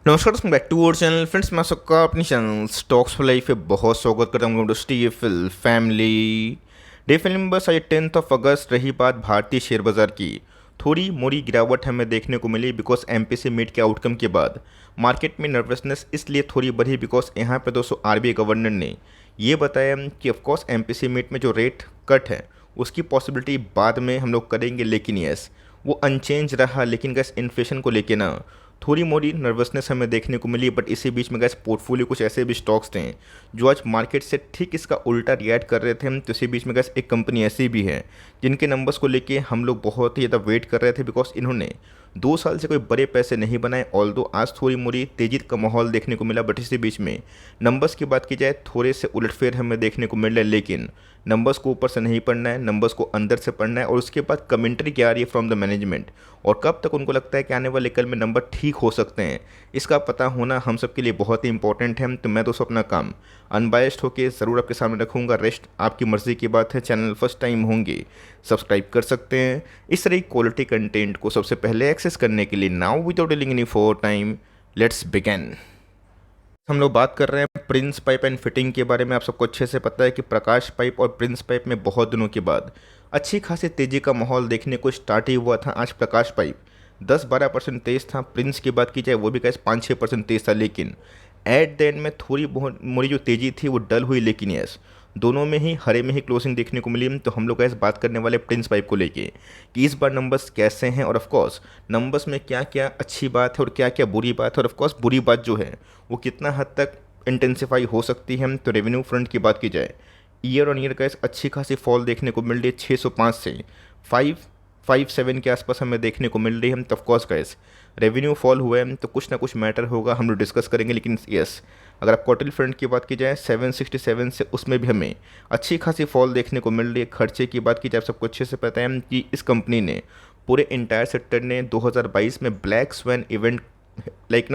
नमस्कार दोस्तों, back to our channel. Friends, मैं सबका अपनी चैनल स्टॉक्स फॉर लाइफ पे बहुत स्वागत करता हूँ टू स्टीफल फैमिली। डे फिल्म नंबर आज 10 अगस्त। रही बात भारतीय शेयर बाजार की, थोड़ी मोड़ी गिरावट हमें देखने को मिली बिकॉज एमपीसी मीट के आउटकम के बाद मार्केट में नर्वसनेस इसलिए थोड़ी बढ़ी बिकॉज यहाँ पे दोस्तों आरबीआई गवर्नर ने ये बताया कि ऑफकोर्स एमपीसी मीट में जो रेट कट है उसकी पॉसिबिलिटी बाद में हम लोग करेंगे, लेकिन यस वो अनचेंज रहा। लेकिन गैस इन्फ्लेशन को लेके ना थोड़ी मोड़ी नर्वसनेस हमें देखने को मिली। बट इसी बीच में गैस पोर्टफोलियो कुछ ऐसे भी स्टॉक्स थे जो आज मार्केट से ठीक इसका उल्टा रिएक्ट कर रहे थे। तो इसी बीच में गैस एक कंपनी ऐसी भी है जिनके नंबर्स को लेके हम लोग बहुत ही ज़्यादा वेट कर रहे थे बिकॉज इन्होंने 2 साल से कोई बड़े पैसे नहीं बनाए। ऑल्दो आज थोड़ी मोड़ी तेजी का माहौल देखने को मिला, बट इसी बीच में नंबर्स की बात की जाए थोड़े से उलटफेर हमें देखने को मिल रहा है। लेकिन नंबर्स को ऊपर से नहीं पढ़ना है, नंबर्स को अंदर से पढ़ना है। और उसके बाद कमेंट्री क्या आ रही है फ्रॉम द मैनेजमेंट और कब तक उनको लगता है कि आने वाले कल में नंबर ठीक हो सकते हैं, इसका पता होना हम सबके लिए बहुत ही इंपॉर्टेंट है। तो मैं दोस्तों अपना काम अनबायस्ड होकर ज़रूर आपके सामने रखूँगा। रेस्ट आपकी मर्ज़ी की बात है। चैनल फर्स्ट टाइम होंगे सब्सक्राइब कर सकते हैं इस तरह की क्वालिटी कंटेंट को सबसे पहले एक्सेस करने के लिए। Now without dealing any for time, let's begin. हम लोग बात कर रहे हैं प्रिंस पाइप एंड फिटिंग के बारे में। आप सबको अच्छे से पता है कि प्रकाश पाइप और प्रिंस पाइप में बहुत दिनों के बाद अच्छी खासी तेज़ी का माहौल देखने को स्टार्ट ही हुआ था। आज प्रकाश पाइप 10-12% तेज़ था। प्रिंस की बात की जाए वो भी कैसे 5-6% तेज़ था। लेकिन एट द एंड में थोड़ी बहुत मोड़ी जो तेज़ी थी वो डल हुई। लेकिन यस दोनों में ही हरे में ही क्लोजिंग देखने को मिली। तो हम लोग ऐसे बात करने वाले प्रिंस पाइप को लेके कि इस बार नंबर्स कैसे हैं और ऑफकोर्स नंबर्स में क्या क्या अच्छी बात है और क्या क्या बुरी बात है, और ऑफकोर्स बुरी बात जो है वो कितना हद तक इंटेंसिफाई हो सकती है। तो रेवेन्यू फ्रंट की बात की जाए ईयर ऑन ईयर का अच्छी खासी फॉल देखने को मिल रही है। 605 से 557 के आसपास हमें देखने को मिल रही है। तो ऑफकोर्स गाइस रेवेन्यू फॉल हुआ है तो कुछ ना कुछ मैटर होगा, हम लोग डिस्कस करेंगे। लेकिन यस अगर आप क्वार्टरली फ्रंट की बात की जाए 767 से उसमें भी हमें अच्छी खासी फॉल देखने को मिल रही है। खर्चे की बात की जाए आप सबको अच्छे से पता है कि इस कंपनी ने पूरे इंटायर सेक्टर ने 2022 में ब्लैक स्वैन इवेंट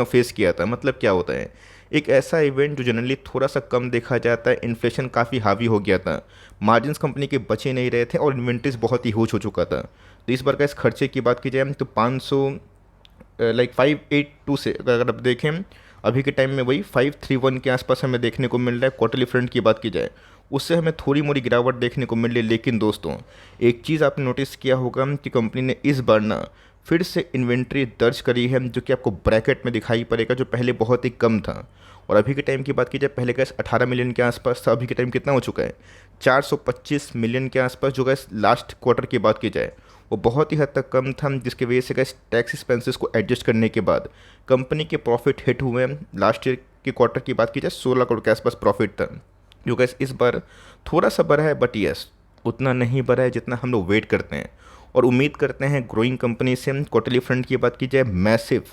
फेस किया था। मतलब क्या होता है, एक ऐसा इवेंट जो जनरली थोड़ा सा कम देखा जाता है। इन्फ्लेशन काफ़ी हावी हो गया था, मार्जिन्स कंपनी के बचे नहीं रहे थे और इन्वेंट्रीज बहुत ही ह्यूज हो चुका था। तो इस बार का इस खर्चे की बात की जाए तो 582 से अगर आप देखें अभी के टाइम में वही 531 के आसपास हमें देखने को मिल रहा है। क्वार्टरली फ्रंट की बात की जाए उससे हमें थोड़ी मोड़ी गिरावट देखने को मिल रही है। लेकिन दोस्तों एक चीज़ आपने नोटिस किया होगा कि कंपनी ने इस बार ना फिर से इन्वेंट्री दर्ज करी है जो कि आपको ब्रैकेट में दिखाई पड़ेगा, जो पहले बहुत ही कम था। और अभी के टाइम की बात की जाए पहले गैस 18 मिलियन के आसपास था, अभी के टाइम कितना हो चुका है 425 मिलियन के आसपास। जो गैस लास्ट क्वार्टर की बात की जाए वो बहुत ही हद तक कम था, जिसकी वजह से गैस टैक्स एक्सपेंसेस को एडजस्ट करने के बाद कंपनी के प्रॉफिट हिट हुए हैं। लास्ट ईयर के क्वार्टर की बात की जाए 16 करोड़ के आसपास प्रॉफिट था, जो गैस इस बार थोड़ा सा बढ़ा है। बट यस उतना नहीं बढ़ा है जितना हम लोग वेट करते हैं और उम्मीद करते हैं ग्रोइंग कंपनी से। क्वार्टरली फ्रंट की बात की जाए मैसिव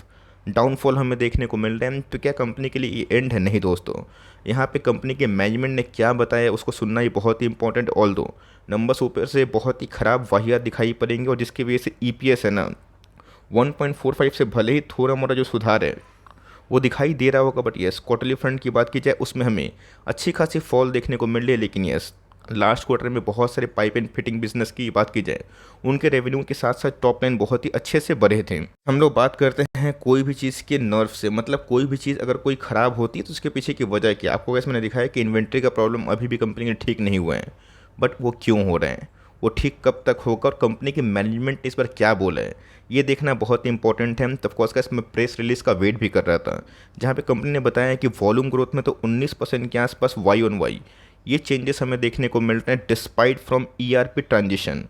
डाउनफॉल हमें देखने को मिल रहे हैं। तो क्या कंपनी के लिए ये एंड है? नहीं दोस्तों, यहाँ पे कंपनी के मैनेजमेंट ने क्या बताया उसको सुनना ही बहुत ही इंपॉर्टेंट। ऑल दो नंबर्स ऊपर से बहुत ही ख़राब वाहियात दिखाई पड़ेंगे और जिसकी वजह से ईपीएस है ना 1.45 से भले ही थोड़ा मोड़ा जो सुधार है वो दिखाई दे रहा होगा। बट यस क्वार्टरली फ्रंट की बात की जाए उसमें हमें अच्छी खासी फॉल देखने को मिल रही है। लेकिन यस लास्ट क्वार्टर में बहुत सारे पाइप एंड फिटिंग बिजनेस की बात की जाए उनके रेवेन्यू के साथ साथ टॉप लाइन बहुत ही अच्छे से बढ़े थे। हम लोग बात करते हैं कोई भी चीज़ के नर्व से, मतलब कोई भी चीज़ अगर कोई ख़राब होती है तो उसके पीछे की वजह क्या। आपको वैसे मैंने दिखाया कि इन्वेंट्री का प्रॉब्लम अभी भी कंपनी के ठीक नहीं हुआ है। बट वो क्यों हो रहे हैं, वो ठीक कब तक होगा और कंपनी के मैनेजमेंट ने इस पर क्या बोला है ये देखना बहुत ही इंपॉर्टेंट है। तो ऑफकोर्स का इसमें प्रेस रिलीज़ का वेट भी कर रहा था जहाँ पे कंपनी ने बताया कि वॉल्यूम ग्रोथ में तो 19% के आसपास वाई ऑन वाई ये चेंजेस हमें देखने को मिल रहे हैं despite from ERP transition,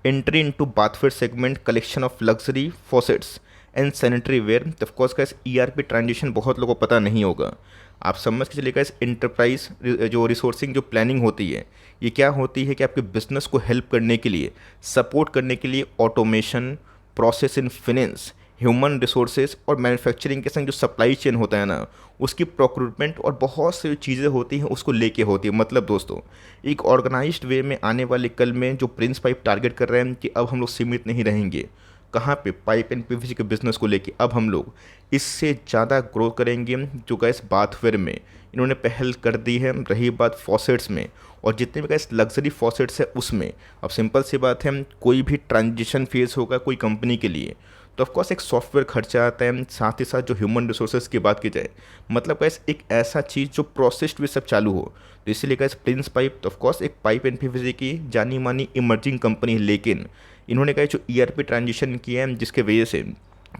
entry into bathware segment, collection of luxury faucets and sanitary ware. तो ऑफकोर्स का इस ईआरपी ट्रांजिशन बहुत लोगों को पता नहीं होगा। आप समझ के चलिएगा इस इंटरप्राइज जो रिसोर्सिंग जो प्लानिंग होती है ये क्या होती है कि आपके बिजनेस को हेल्प करने के लिए, सपोर्ट करने के लिए automation, process in finance, human resources और मैन्युफैक्चरिंग के संग जो सप्लाई चेन होता है ना उसकी प्रोक्रूटमेंट और बहुत सी चीज़ें होती हैं उसको लेके होती है। मतलब दोस्तों एक ऑर्गेनाइज्ड वे में आने वाले कल में जो प्रिंस पाइप टारगेट कर रहे हैं कि अब हम लोग सीमित नहीं रहेंगे कहाँ पे, पाइप एंड पीवीसी के बिजनेस को लेके। अब हम लोग इससे ज़्यादा ग्रो करेंगे। जो गैस बाथवेयर में इन्होंने पहल कर दी है, रही बात फॉसेट्स में और जितने भी गैस लग्जरी फॉसेट्स है उसमें, अब सिंपल सी बात है कोई भी ट्रांजिशन फेज होगा कोई कंपनी के लिए तो ऑफकोर्स एक सॉफ्टवेयर खर्चा आता है, साथ ही साथ जो ह्यूमन रिसोर्सेज की बात की जाए, मतलब गैस एक ऐसा चीज़ जो प्रोसेस्ड भी सब चालू हो। तो इसीलिए गैस प्रिंस पाइप तो ऑफकोर्स एक पाइप एंड पीवीसी की जानी मानी इमर्जिंग कंपनी है, लेकिन इन्होंने कहा जो ईआरपी ट्रांजिशन किया है जिसके वजह से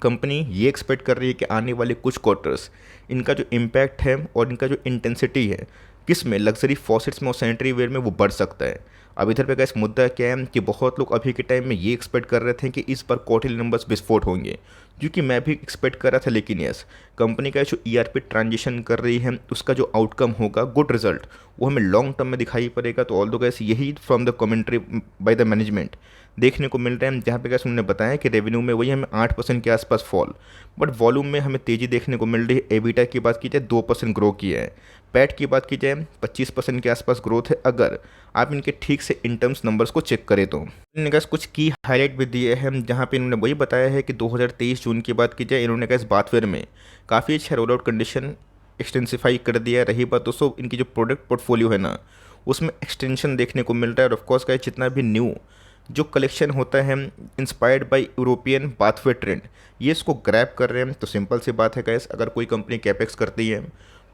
कंपनी ये एक्सपेक्ट कर रही है कि आने वाले कुछ क्वार्टर्स इनका जो इम्पैक्ट है और इनका जो इंटेंसिटी है किस में, लग्जरी फॉसेट्स में और सैनिटरी वेयर में, वो बढ़ सकता है। अब इधर पे का इस मुद्दा क्या है कि बहुत लोग अभी के टाइम में ये एक्सपेक्ट कर रहे थे कि इस बार क्वार्टरली नंबर्स विस्फोट होंगे, क्योंकि मैं भी एक्सपेक्ट कर रहा था, लेकिन यस कंपनी का जो ईआरपी ट्रांजिशन कर रही है उसका जो आउटकम होगा, गुड रिजल्ट, वो हमें लॉन्ग टर्म में दिखाई पड़ेगा। तो ऑल दो गैस यही from the commentary by the management देखने को मिल रहा है, जहाँ पे गैस उन्होंने बताया कि रेवेन्यू में वही हमें 8% के आसपास फॉल, बट वॉल्यूम में हमें तेज़ी देखने को मिल रही है। एबिटा की बात की जाए 2% ग्रो किया है, पैट की बात की जाए 25% के आसपास ग्रोथ है, अगर आप इनके ठीक से इन टर्म्स नंबर्स को चेक करें तो। इन्होंने गैस कुछ की हाईलाइट भी दिए हैं, जहाँ पे इन्होंने वही बताया है कि 2023 जून की बात की जाए, इन्होंने गैस बाथवेयर में काफ़ी अच्छा रोल आउट कंडीशन एक्सटेंसिफाई कर दिया है। रही बात दोस्तों इनकी जो प्रोडक्ट पोर्टफोलियो है ना, उसमें एक्सटेंशन देखने को मिल रहा है, और ऑफकोर्स का जितना भी न्यू जो कलेक्शन होता है inspired by European bathware trend, ये इसको ग्रैब कर रहे हैं। तो सिंपल सी बात है गैस, अगर कोई कंपनी कैपेक्स करती है,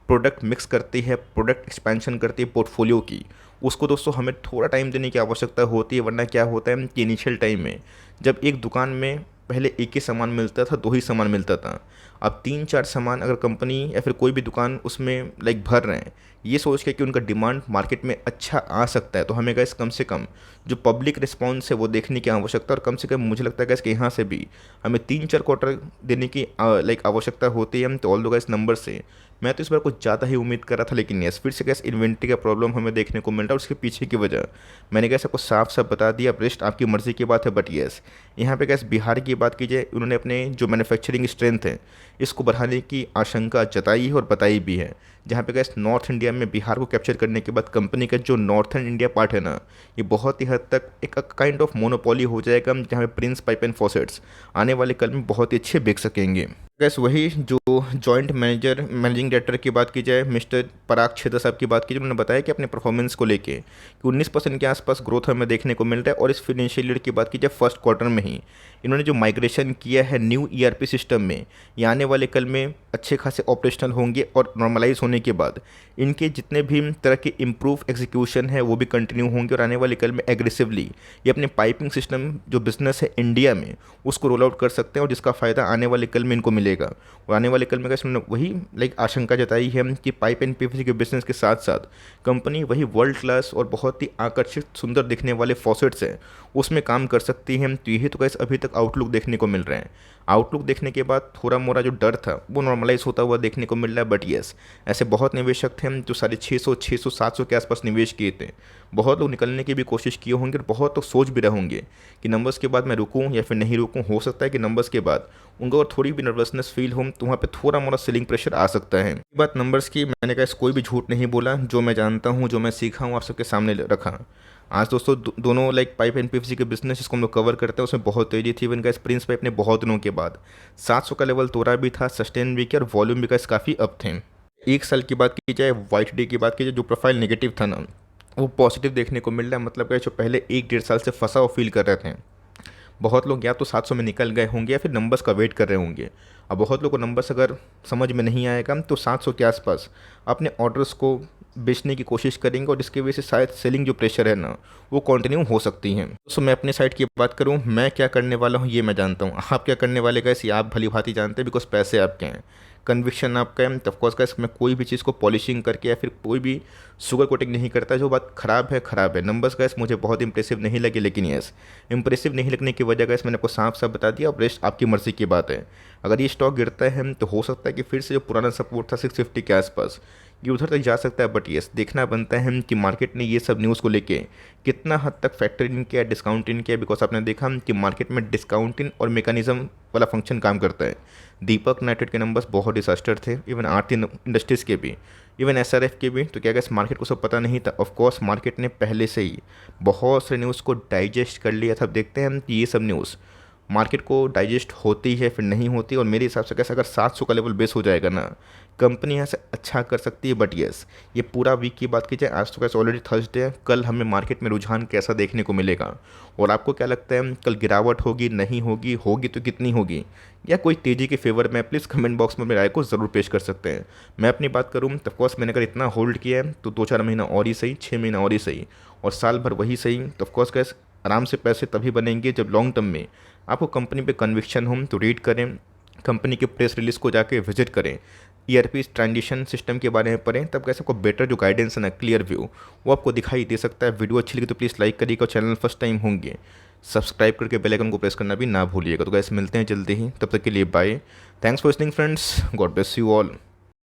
प्रोडक्ट मिक्स करती है, प्रोडक्ट एक्सपेंशन करती है पोर्टफोलियो की, उसको दोस्तों हमें थोड़ा टाइम देने की आवश्यकता होती है। वरना क्या होता है कि इनिशियल टाइम में जब एक दुकान में पहले एक ही सामान मिलता था, दो ही सामान मिलता था, अब 3-4 सामान अगर कंपनी या फिर कोई भी दुकान उसमें लाइक भर रहे हैं, ये सोच के कि उनका डिमांड मार्केट में अच्छा आ सकता है, तो हमें गैस कम से कम जो पब्लिक रिस्पॉन्स है वो देखने की आवश्यकता, और कम से कम मुझे लगता है गैस कि यहाँ से भी हमें 3-4 क्वार्टर देने की लाइक आवश्यकता होती है। तो ऑल दो गैस नंबर से मैं तो इस बार कुछ ज़्यादा ही उम्मीद कर रहा था, लेकिन यस फिर से गैस इन्वेंट्री का प्रॉब्लम हमें देखने को मिल रहा है। उसके पीछे की वजह मैंने गैस आपको साफ साफ बता दिया, रेस्ट आपकी मर्जी की बात है। बट यस यहाँ पे गैस बिहार की बात की जाए, उन्होंने अपने जो मैन्युफैक्चरिंग स्ट्रेंथ है इसको बढ़ाने की आशंका जताई है और बताई भी है, जहाँ पे गैस नॉर्थ इंडिया में बिहार को कैप्चर करने के बाद कंपनी का जो नॉर्थर्न इंडिया पार्ट है ना, ये बहुत ही हद तक एक काइंड ऑफ मोनोपोली हो जाएगा, जहाँ पे प्रिंस पाइप एंड फॉसेट्स आने वाले कल में बहुत ही अच्छे बिक सकेंगे। गैस वही जो जॉइंट मैनेजिंग डायरेक्टर की बात की जाए, मिस्टर पराग छेदा साहब की बात की जाए, उन्होंने बताया कि अपने परफॉर्मेंस को लेके कि 19% के आसपास ग्रोथ हमें देखने को मिल रहा है। और इस फाइनेंशियल ईयर की बात की जाए फर्स्ट क्वार्टर में ही इन्होंने जो माइग्रेशन किया है न्यू ईआरपी सिस्टम में, ये आने वाले कल में अच्छे खासे ऑपरेशनल होंगे, और नॉर्मलाइज होने के बाद इनके जितने भी तरह के इम्प्रूव एग्जीक्यूशन है वो भी कंटिन्यू होंगे, और आने वाले कल में एग्रेसिवली ये अपने पाइपिंग सिस्टम जो बिजनेस है इंडिया में उसको रोल आउट कर सकते हैं, और जिसका फ़ायदा आने वाले कल में इनको मिलेगा। और आने वाले कल में कैसे उन्होंने वही लाइक आशंका जताई है कि पाइप एंड पीवीसी के बिजनेस के साथ साथ कंपनी वही वर्ल्ड क्लास और बहुत ही आकर्षित सुंदर दिखने वाले फॉसेट्स हैं उसमें काम कर सकती हैं। तो यही तो कैसे अभी तक आउटलुक देखने को मिल रहे हैं। आउटलुक देखने के बाद थोड़ा मोरा जो डर था वो नॉर्मलाइज होता हुआ देखने को मिल रहा है। बट येस ऐसे बहुत निवेशक थे जो 650, 700 के आसपास निवेश किए थे। बहुत लोग निकलने की भी कोशिश किए होंगे, और बहुत लोग सोच भी रहे होंगे कि नंबर्स के बाद मैं रुकूं या फिर नहीं रुकूं। हो सकता है कि नंबर्स के बाद उनको अगर थोड़ी भी नर्वसनेस फील हो तो वहाँ पे थोड़ा मोड़ा सेलिंग प्रेशर आ सकता है। बात नंबर्स की, मैंने कहा कोई भी झूठ नहीं बोला, जो मैं जानता हूँ, जो मैं सीखा हूँ, आप सबके सामने रखा। आज दोस्तों दोनों लाइक पाइप एंड पीवीसी के बिजनेस जिसको हम लोग कवर करते हैं उसमें बहुत तेजी थी। इवन गाइस प्रिंस पाइप ने बहुत दिनों के बाद 700 का लेवल तोड़ा भी था, सस्टेन भी किया, और वॉल्यूम भी गाइस काफ़ी अप थे। एक साल की बात की जाए, वाइट डे की बात की जाए, जो प्रोफाइल नेगेटिव था ना वो पॉजिटिव देखने को मिल रहा है। मतलब कि जो पहले 1-1.5 साल से फंसा हुआ फील कर रहे थे, बहुत लोग या तो 700 में निकल गए होंगे या फिर नंबर्स का वेट कर रहे होंगे। अब बहुत लोगों को नंबर्स अगर समझ में नहीं आएगा तो 700 के आसपास अपने ऑर्डर्स को बेचने की कोशिश करेंगे, और जिसकी वजह से शायद सेलिंग जो प्रेशर है ना वो कंटिन्यू हो सकती है। तो मैं अपने साइड की बात करूं, मैं क्या करने वाला हूं ये मैं जानता हूं। आप क्या करने वाले गैस ये आप भली भांति जानते हैं, बिकॉज पैसे आपके हैं, कन्विक्शन आपका है। तो ऑफकोर्स गैस मैं कोई भी चीज़ को पॉलिशिंग करके या फिर कोई भी शुगर कोटिंग नहीं करता। जो बात खराब है खराब है। नंबर्स गैस मुझे बहुत इंप्रेसिव नहीं लगे, लेकिन यस इंप्रेसिव नहीं लगने की वजह गैस मैंने आपको साफ साफ बता दिया। अब रेस्ट आपकी मर्जी की बात है। अगर ये स्टॉक गिरता है तो हो सकता है कि फिर से जो पुराना सपोर्ट था 650 के आसपास ये उधर तक जा सकता है। बट येस देखना बनता है कि मार्केट ने ये सब न्यूज़ को लेके कितना हद तक फैक्टर इन किया, डिस्काउंट इन किया। बिकॉज आपने देखा कि मार्केट में डिस्काउंट इन और मैकेनिज्म वाला फंक्शन काम करता है। दीपक नाइट्रेट के नंबर्स बहुत डिजास्टर थे, इवन आरती इंडस्ट्रीज़ के भी, इवन एसआरएफ के भी। तो क्या इस मार्केट को सब पता नहीं था? ऑफकोर्स मार्केट ने पहले से ही बहुत से न्यूज़ को डाइजेस्ट कर लिया था। अब देखते हैं कि ये सब न्यूज़ मार्केट को डाइजेस्ट होती है फिर नहीं होती, और मेरे हिसाब से कैसे अगर 700 का लेवल बेस हो जाएगा ना, कंपनी यहाँ से अच्छा कर सकती है। बट येस, ये पूरा वीक की बात की जाए, आज तो कैसे ऑलरेडी थर्सडे है, कल हमें मार्केट में रुझान कैसा देखने को मिलेगा, और आपको क्या लगता है कल गिरावट होगी नहीं होगी, होगी तो कितनी होगी, या कोई तेज़ी के फेवर में, प्लीज़ कमेंट बॉक्स में मेरी राय को ज़रूर पेश कर सकते हैं। मैं अपनी बात करूँ तो ऑफकोर्स मैंने अगर इतना होल्ड किया है तो 2-4 महीना और ही सही, 6 महीना और ही सही, और साल भर वही सही, तो ऑफकोर्स कैसे आराम से पैसे तभी बनेंगे जब लॉन्ग टर्म में आपको कंपनी पे कन्विक्शन हो। तो रीड करें, कंपनी के प्रेस रिलीज को जाके विजिट करें, ईआरपी ट्रांजिशन सिस्टम के बारे में पढ़ें, तब कैसे आपको बेटर जो गाइडेंस है ना, क्लियर व्यू, वो आपको दिखाई दे सकता है। वीडियो अच्छी लगी तो प्लीज़ लाइक करिएगा, और चैनल फर्स्ट टाइम होंगे सब्सक्राइब करके बेल आइकन को प्रेस करना भी ना भूलिएगा। तो गाइस मिलते हैं जल्दी ही, तब तक के लिए bye. Thanks for listening friends, God bless you all.